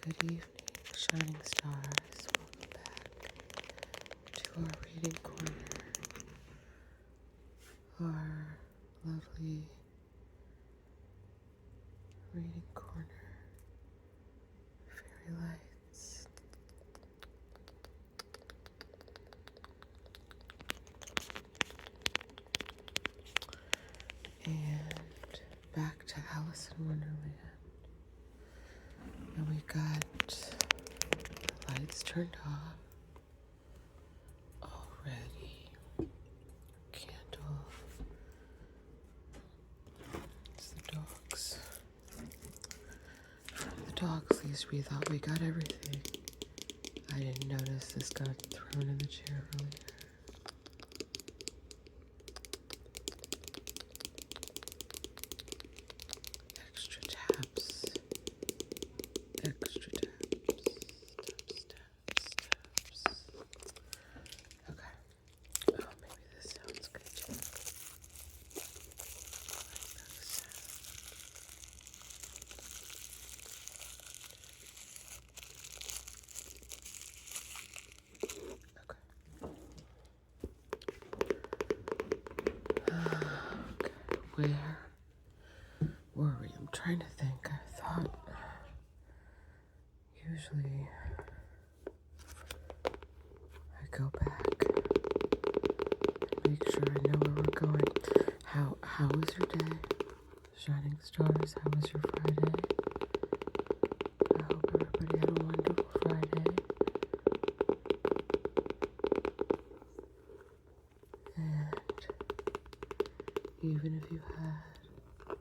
Good evening, shining stars. Welcome back to our reading corner. Our lovely reading corner. Fairy lights. And back to Alice in Wonderland. And we got the lights turned off already. Candle. It's the dogs. The dogs, at least we thought we got everything. I didn't notice this got thrown in the chair earlier. Extra taps. Extra taps. Taps. Okay. Oh, maybe this sounds good too. Where were we? I'm trying to think. I thought usually I go back and make sure I know where we're going. How was your day? Shining stars, how was your Friday? I hope everybody had a wonderful Friday. And even if you had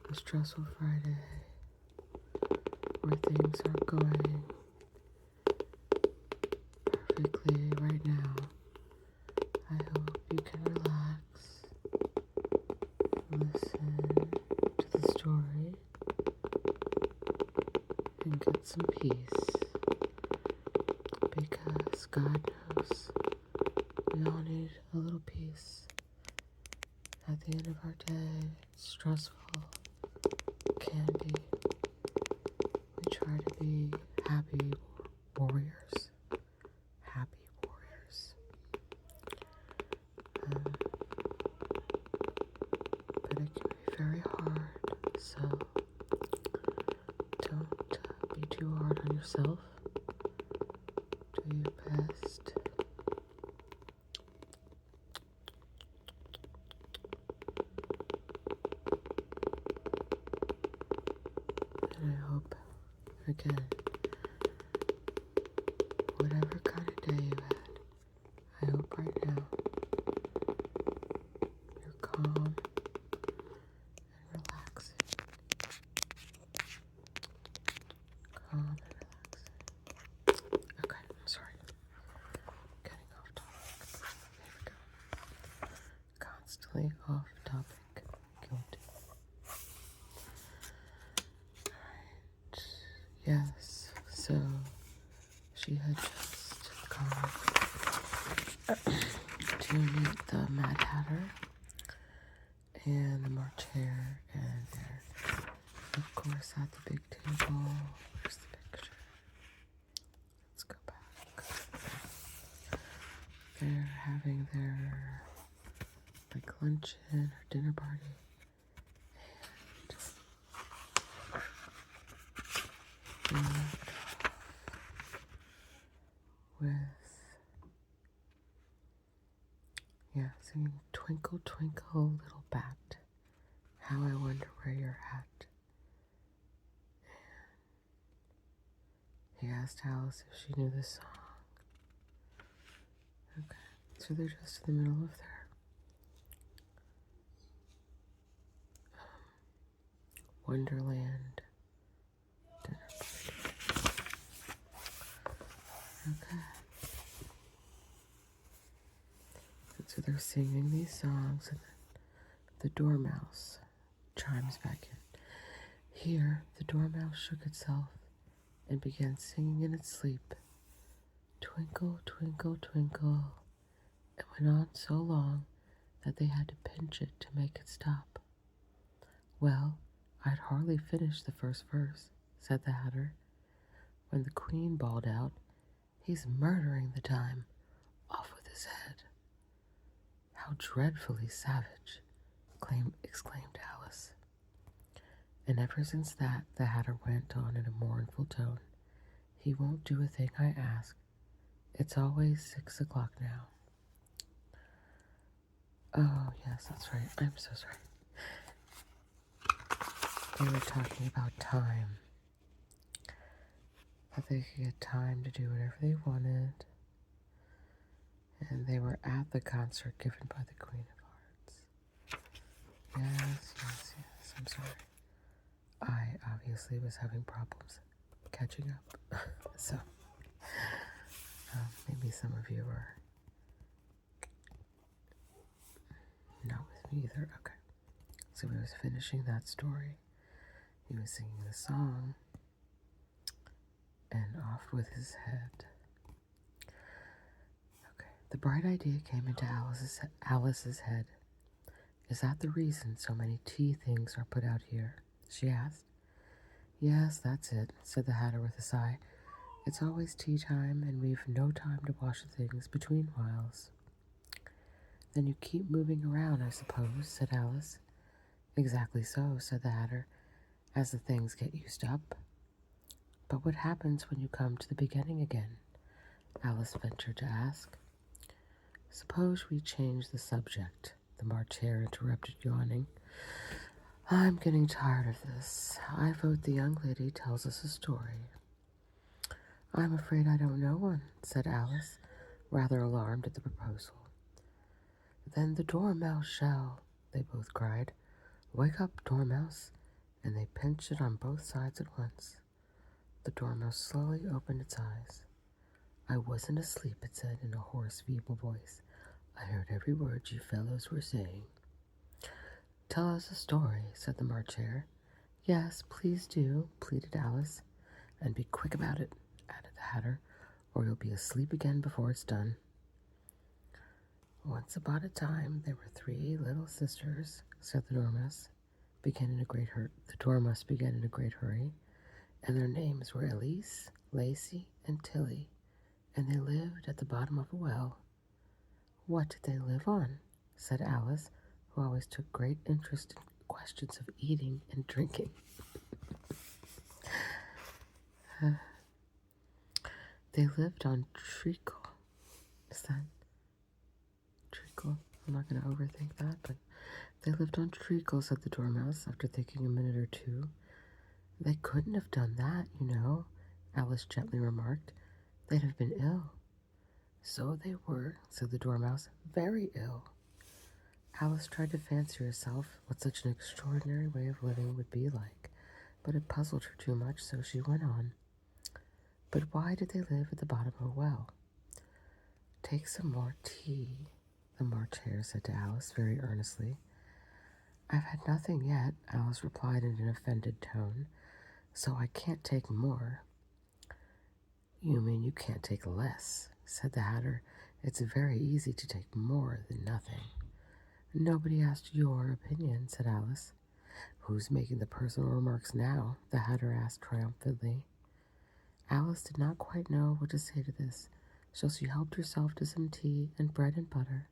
a stressful Friday where things aren't going perfectly right now, I hope you can relax, listen to the story, and get some peace, because God knows we all need a little peace. At the end of our day, it's stressful, can be. We try to be happy warriors. Happy warriors. But it can be very hard, so don't be too hard on yourself. Do your best. And I hope, again, whatever kind of day you had, I hope right now you're calm and relaxing. Calm and relaxing. Okay, I'm sorry. Getting off topic. There we go. Constantly off topic. Guilty. Alright. Yes, so she had just gone to meet the Mad Hatter and the March Hare, and they're, of course, at the big table. Where's the picture? Let's go back. They're having their luncheon or dinner party, and we left off with singing "Twinkle, Twinkle, Little Bat, How I Wonder Where You're At." And he asked Alice if she knew this song. Okay, so they're just in the middle of their Wonderland dinner party. Okay. So they're singing these songs, and then the dormouse chimes back in. Here, the dormouse shook itself and began singing in its sleep, "Twinkle, twinkle, twinkle," and went on so long that they had to pinch it to make it stop. "Well, I'd hardly finished the first verse," said the Hatter. when the queen bawled out, "He's murdering the time. Off with his head." "How dreadfully savage!" exclaimed Alice. And ever since that, the Hatter went on in a mournful tone. "He won't do a thing I ask. It's always 6 o'clock now." Oh, yes, that's right. I'm so sorry. They were talking about time. That they could get time to do whatever they wanted. And they were at the concert given by the Queen of Hearts. Yes. I'm sorry. I obviously was having problems catching up. So, maybe some of you were not with me either. Okay. So he was finishing that story. He was singing the song. And off with his head. Okay. The bright idea came into Alice's head. "Is that the reason so many tea things are put out here?" she asked. "Yes, that's it," said the Hatter with a sigh. "It's always tea time, and we've no time to wash the things between whiles." "Then you keep moving around, I suppose," said Alice. "Exactly so," said the Hatter, "as the things get used up." "But what happens when you come to the beginning again?" Alice ventured to ask. "Suppose we change the subject," the March Hare interrupted, yawning. "I'm getting tired of this. I vote the young lady tells us a story." "I'm afraid I don't know one," said Alice, rather alarmed at the proposal. "Then the Dormouse shall," they both cried. "Wake up, Dormouse," and they pinched it on both sides at once. The Dormouse slowly opened its eyes. "I wasn't asleep," it said in a hoarse, feeble voice. "I heard every word you fellows were saying." "Tell us a story," said the March Hare. "Yes, please do," pleaded Alice. "And be quick about it," added the Hatter, "or you'll be asleep again before it's done." "Once upon a time there were 3 little sisters," said the Dormouse. The Dormouse began in a great hurry, "and their names were Elise, Lacey, and Tilly, and they lived at the bottom of a well." "What did they live on?" said Alice, who always took great interest in questions of eating and drinking. "They lived on treacle." Is that treacle? I'm not going to overthink that, but "they lived on treacle," said the Dormouse, after thinking a minute or two. "They couldn't have done that, you know," Alice gently remarked. "They'd have been ill." "So they were," said the Dormouse, "very ill." Alice tried to fancy herself what such an extraordinary way of living would be like, but it puzzled her too much, so she went on. "But why did they live at the bottom of a well?" "Take some more tea," the March Hare said to Alice very earnestly. "I've had nothing yet," Alice replied in an offended tone, "so I can't take more." "You mean you can't take less," said the Hatter. "It's very easy to take more than nothing." "Nobody asked your opinion," said Alice. "Who's making the personal remarks now?" the Hatter asked triumphantly. Alice did not quite know what to say to this, so she helped herself to some tea and bread and butter,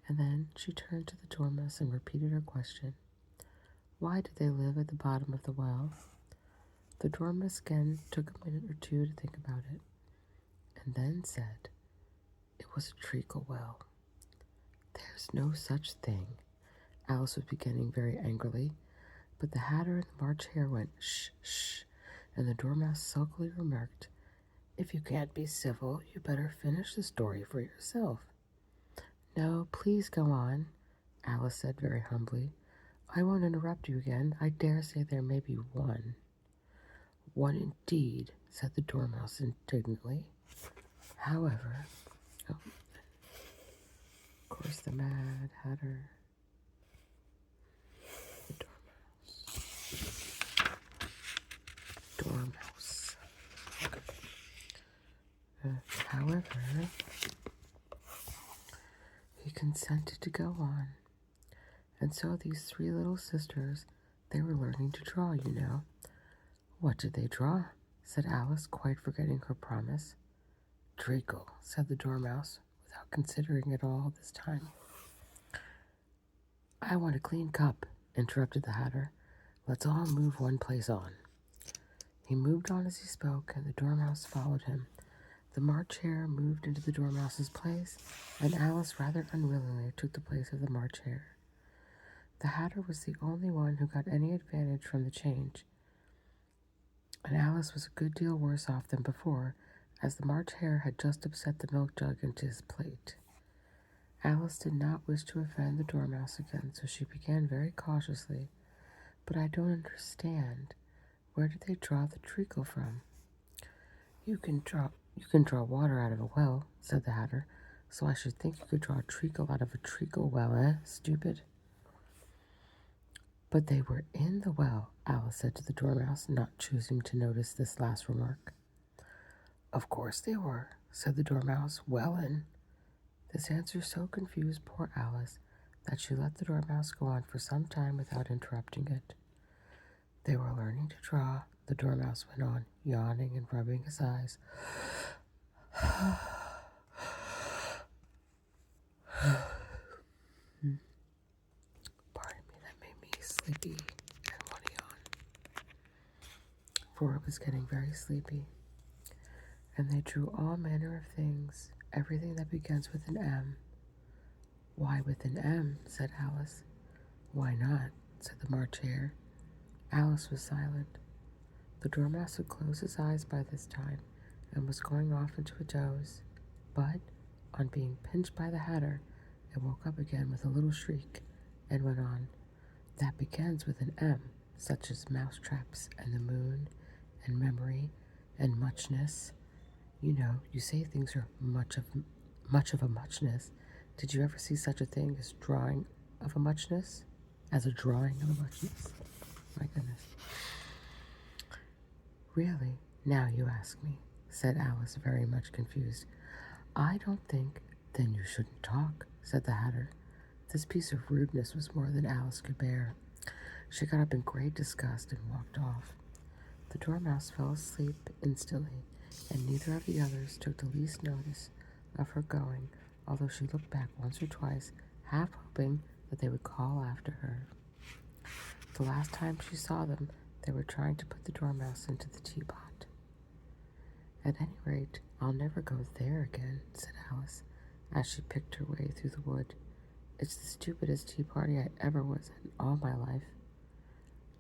and then she turned to the Dormouse and repeated her question. "Why did they live at the bottom of the well?" The Dormouse again took a minute or two to think about it, and then said, "It was a treacle well." "There's no such thing," Alice was beginning very angrily, but the Hatter and the March Hare went, "Shh, shh," and the Dormouse sulkily remarked, "If you can't be civil, you better finish the story for yourself." "No, please go on," Alice said very humbly. "I won't interrupt you again. I dare say there may be one." "One indeed," said the Dormouse indignantly. "However," of course the Mad Hatter, the Dormouse. However, he consented to go on. And so these 3 little sisters, they were learning to draw, you know. "What did they draw?" said Alice, quite forgetting her promise. Treacle, said the Dormouse, without considering it all this time. I want a clean cup, interrupted the Hatter. Let's all move one place on. He moved on as he spoke, and the Dormouse followed him. The March Hare moved into the Dormouse's place, and Alice rather unwillingly took the place of the March Hare. The Hatter was the only one who got any advantage from the change, and Alice was a good deal worse off than before, as the March Hare had just upset the milk jug into his plate. Alice did not wish to offend the Dormouse again, so she began very cautiously. But I don't understand. Where did they draw the treacle from? You can draw water out of a well, said the Hatter, so I should think you could draw a treacle out of a treacle well, eh, stupid? But they were in the well, Alice said to the Dormouse, not choosing to notice this last remark. Of course they were, said the Dormouse, well in. This answer so confused poor Alice that she let the Dormouse go on for some time without interrupting it. They were learning to draw, the Dormouse went on, yawning and rubbing his eyes. Pardon me, that made me sleepy and want to yawn, for it was getting very sleepy. And they drew all manner of things, everything that begins with an M. Why with an M? Said Alice. Why not? Said the March Hare. Alice was silent. The Dormouse had closed his eyes by this time and was going off into a doze, but on being pinched by the Hatter, it woke up again with a little shriek and went on. That begins with an M, such as mousetraps and the moon and memory and muchness. You know, you say things are much of a muchness. Did you ever see such a thing as drawing of a muchness? As a drawing of a muchness? My goodness. Really? Now you ask me, said Alice, very much confused. I don't think. Then you shouldn't talk, said the Hatter. This piece of rudeness was more than Alice could bear. She got up in great disgust and walked off. The Dormouse fell asleep instantly, and neither of the others took the least notice of her going, although she looked back once or twice, half hoping that they would call after her. The last time she saw them, they were trying to put the Dormouse into the teapot. At any rate, I'll never go there again, said Alice, as she picked her way through the wood. It's the stupidest tea party I ever was in all my life.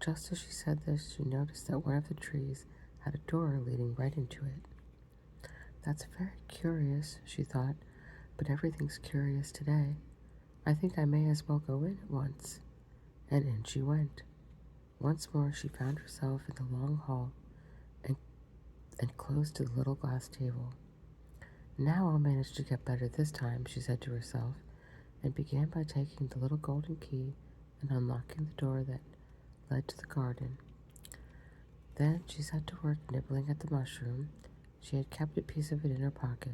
Just as she said this, she noticed that one of the trees had a door leading right into it. That's very curious, she thought, but everything's curious today. I think I may as well go in at once. And in she went. Once more she found herself in the long hall and close to the little glass table. Now I'll manage to get better this time, she said to herself, and began by taking the little golden key and unlocking the door that led to the garden. Then she set to work nibbling at the mushroom. She had kept a piece of it in her pocket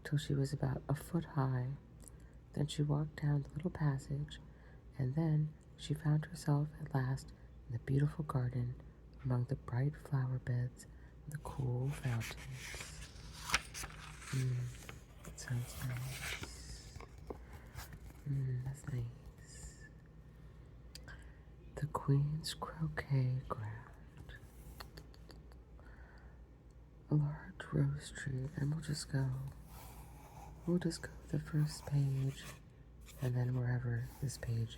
till she was about a foot high. Then she walked down the little passage, and then she found herself at last in the beautiful garden among the bright flower beds and the cool fountains. That sounds nice. That's nice. The Queen's croquet ground. A large rose tree, and we'll just go the first page, and then wherever this page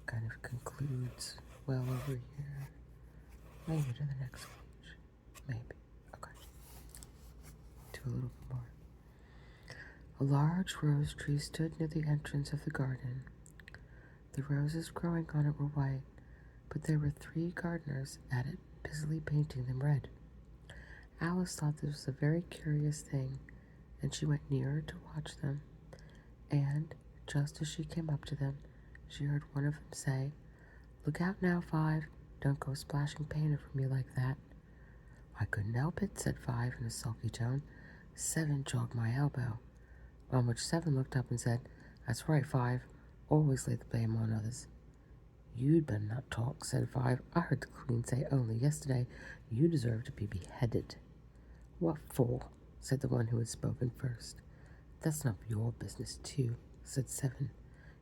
kind of concludes, well over here, maybe to the next page, maybe, okay, do a little bit more. A large rose tree stood near the entrance of the garden. The roses growing on it were white, but there were 3 gardeners at it, busily painting them red. Alice thought this was a very curious thing, and she went nearer to watch them, and, just as she came up to them, she heard one of them say, "Look out now, 5, don't go splashing paint over me like that." "I couldn't help it," said 5 in a sulky tone. 7 jogged my elbow. On which 7 looked up and said, "That's right, 5, always lay the blame on others." You'd better not talk, said 5. I heard the queen say only yesterday you deserve to be beheaded. What for? Said the one who had spoken first. That's not your business, too, said 7.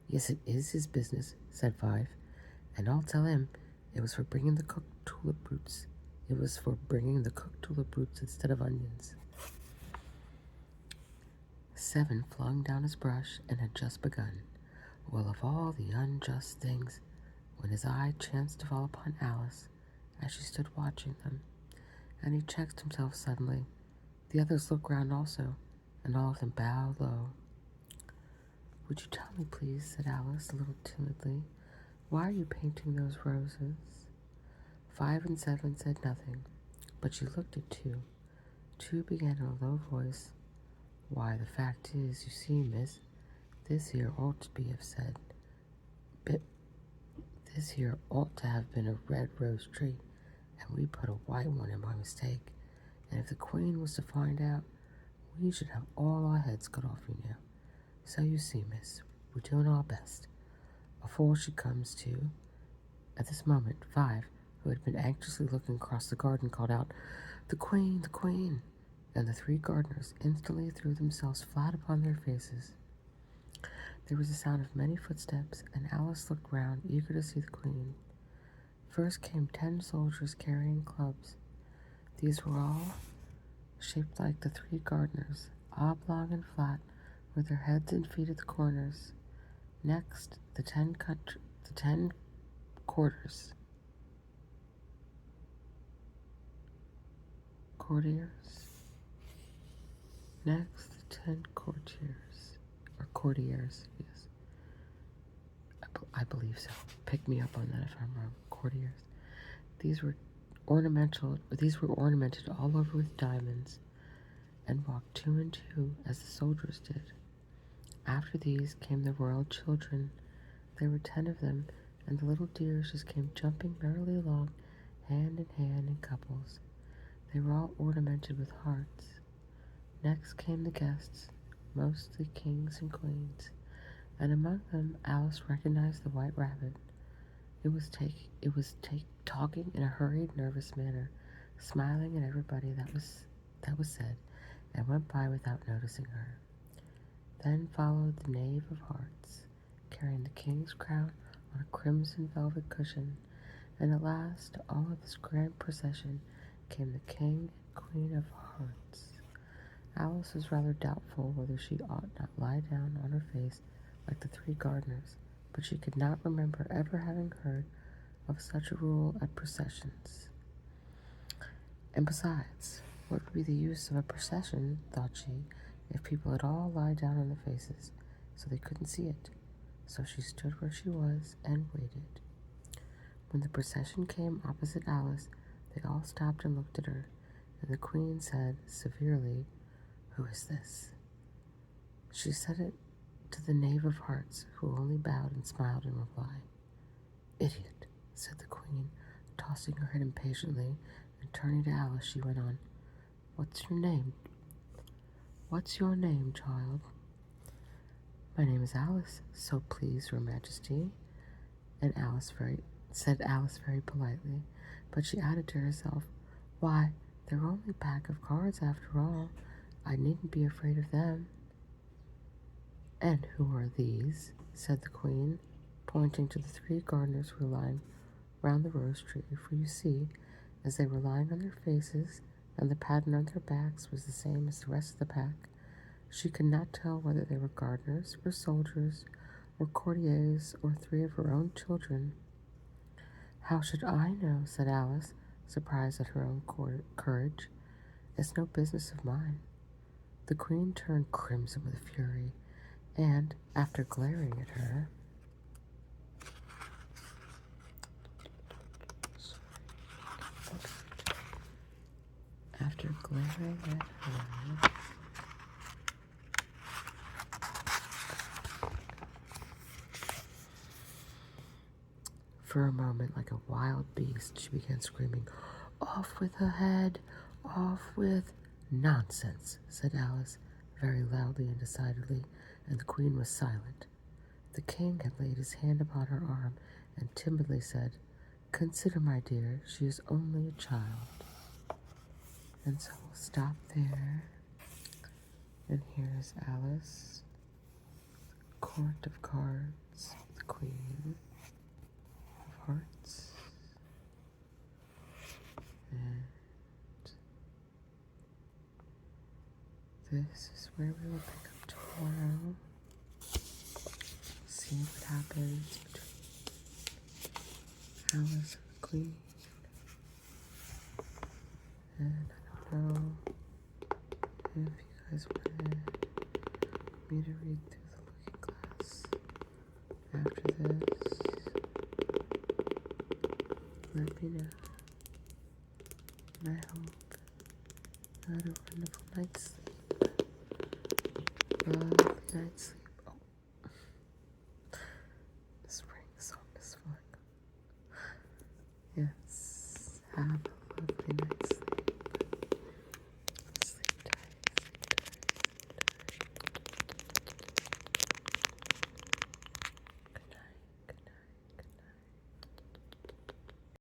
Yes, it is his business, said 5. And I'll tell him it was for bringing the cooked tulip roots. It was for bringing the cooked tulip roots instead of onions. 7 flung down his brush and had just begun. Well, of all the unjust things, when his eye chanced to fall upon Alice as she stood watching them, and he checked himself suddenly. The others looked round also, and all of them bowed low. Would you tell me, please, said Alice a little timidly, why are you painting those roses? 5 and 7 said nothing, but she looked at 2. 2 began in a low voice. Why, the fact is, you see, miss, this here ought to be have said. This here ought to have been a red rose tree, and we put a white one in by mistake. And if the queen was to find out, we should have all our heads cut off, you know. So you see, miss, we're doing our best. Before she comes to. At this moment, 5, who had been anxiously looking across the garden, called out, the queen, the queen! And the 3 gardeners instantly threw themselves flat upon their faces. There was a sound of many footsteps, and Alice looked round, eager to see the queen. First came 10 soldiers carrying clubs. These were all shaped like the 3 gardeners, oblong and flat, with their heads and feet at the corners. Next, the 10 courtiers. Next, the 10 courtiers, yes. I believe so. Pick me up on that if I'm wrong. Courtiers. These were ornamented all over with diamonds, and walked 2 and 2 as the soldiers did. After these came the royal children. There were 10 of them, and the little dears just came jumping merrily along, hand in hand in couples. They were all ornamented with hearts. Next came the guests, mostly kings and queens, and among them Alice recognized the white rabbit. It was talking in a hurried, nervous manner, smiling at everybody that was said, and went by without noticing her. Then followed the knave of hearts, carrying the king's crown on a crimson velvet cushion, and at last, to all of this grand procession, came the king and queen of hearts. Alice was rather doubtful whether she ought not lie down on her face like the 3 gardeners, but she could not remember ever having heard of such a rule at processions. And besides, what would be the use of a procession, thought she, if people had all lied down on their faces so they couldn't see it? So she stood where she was and waited. When the procession came opposite Alice, they all stopped and looked at her, and the queen said severely, who is this? She said it to the knave of hearts, who only bowed and smiled in reply. Idiot, said the queen, tossing her head impatiently, and turning to Alice, she went on, What's your name, child? My name is Alice, so please your majesty, said Alice very politely, but she added to herself, Why, they're only a pack of cards after all. I needn't be afraid of them. And who are these? Said the queen, pointing to the 3 gardeners who were lying round the rose tree, for you see, as they were lying on their faces, and the pattern on their backs was the same as the rest of the pack, she could not tell whether they were gardeners, or soldiers, or courtiers, or 3 of her own children. How should I know? Said Alice, surprised at her own courage. It's no business of mine. The queen turned crimson with fury, and, after glaring at her, for a moment, like a wild beast, she began screaming, Off with her head! Off with— Nonsense, said Alice, very loudly and decidedly, and the queen was silent. The king had laid his hand upon her arm, and timidly said, "Consider, my dear, she is only a child." And so we'll stop there. And here's Alice, Court of Cards, the Queen of Hearts. And this is where we will pick up tomorrow. See what happens between Alice and the Queen. And I don't know if you guys wanted me to read through the Looking Glass after this. Let me know. And I hope you had a wonderful night's sleep. Lovely night's sleep. Oh, the spring song is fun. Yes, have